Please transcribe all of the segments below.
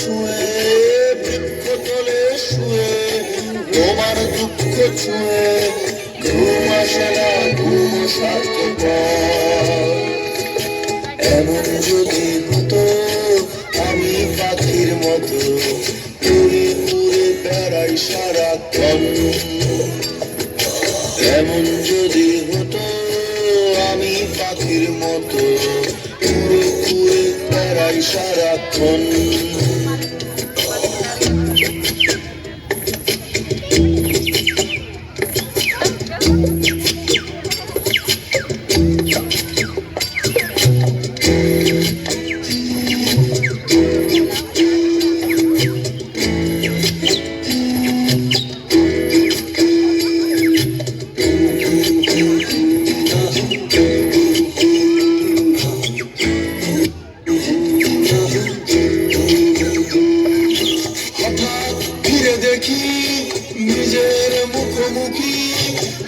ছুঁয়ে বৃক্ষ তলে শুয়ে তোমার দুঃখ ছুঁয়ে ঘুম আসে না ঘুম স্বার্থপর। এমন যদি হতো আমি পাখির মতো উড়ে উড়ে বেড়াই সারাক্ষণ। এমন যদি হতো আমি পাখির মতো উড়ে উড়ে বেড়াই সারাক্ষণ। দেখি নিজের মুখোমুখি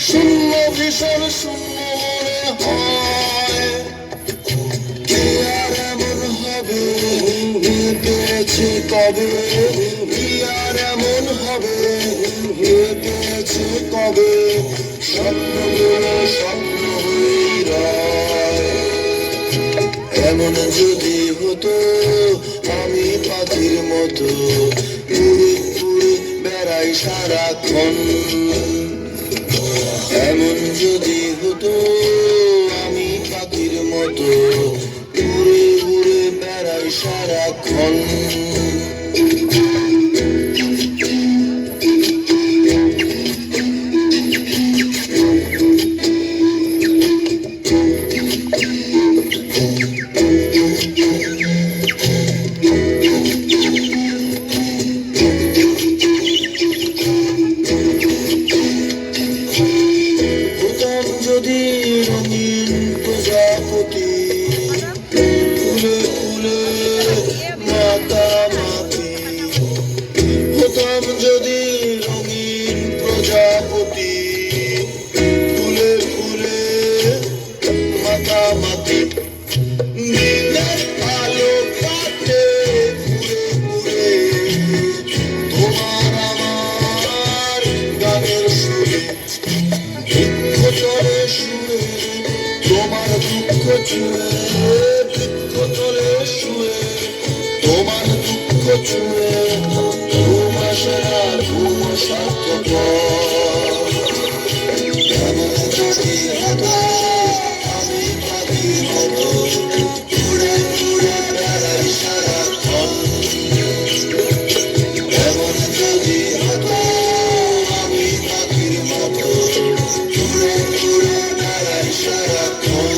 শূন্য ভীষণ শূন্য মনে হয়। কে আর এমন হবে পেয়েছে কবে, কি আর এমন হবে পেয়েছে কবে, স্বপ্নগুলো স্বপ্ন হয়েই রয়। এমন যদি হতো আমি পাখির মতো উড়ে উড়ে বেড়াই সারাক্ষণ। এমন যদি হতো আমি পাখির মতো উড়ে উড়ে বেড়াই সারাক্ষণ। যদি রঙিন প্রজাপতি ফুলে ফুলে মাতামাতি হতাম, যদি রঙিন প্রজাপতি ফুলে ফুলে মাতামাতি। দিনের আলো কাটে ঘুরে ঘুরে তোমার আমার গানের সুরে, বৃক্ষ তলে শুয়ে তোমার দুঃখ ছুঁয়ে বৃক্ষ তলে শুয়ে তোমার দুঃখ ছুঁয়ে ঘুম আসে না ঘুম স্বার্থপর। এমন যদি হতো আমি পাখির মতো উড়ে উড়ে বেড়াই সারাক্ষণ। এমন যদি হতো আমি পাখির মতো উড়ে উড়ে বেড়াই সারাক্ষণ।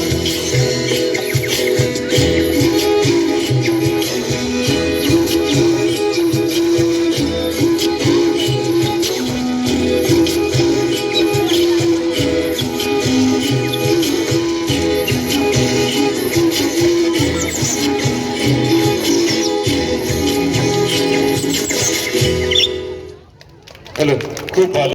হ্যালো, খুব ভালো।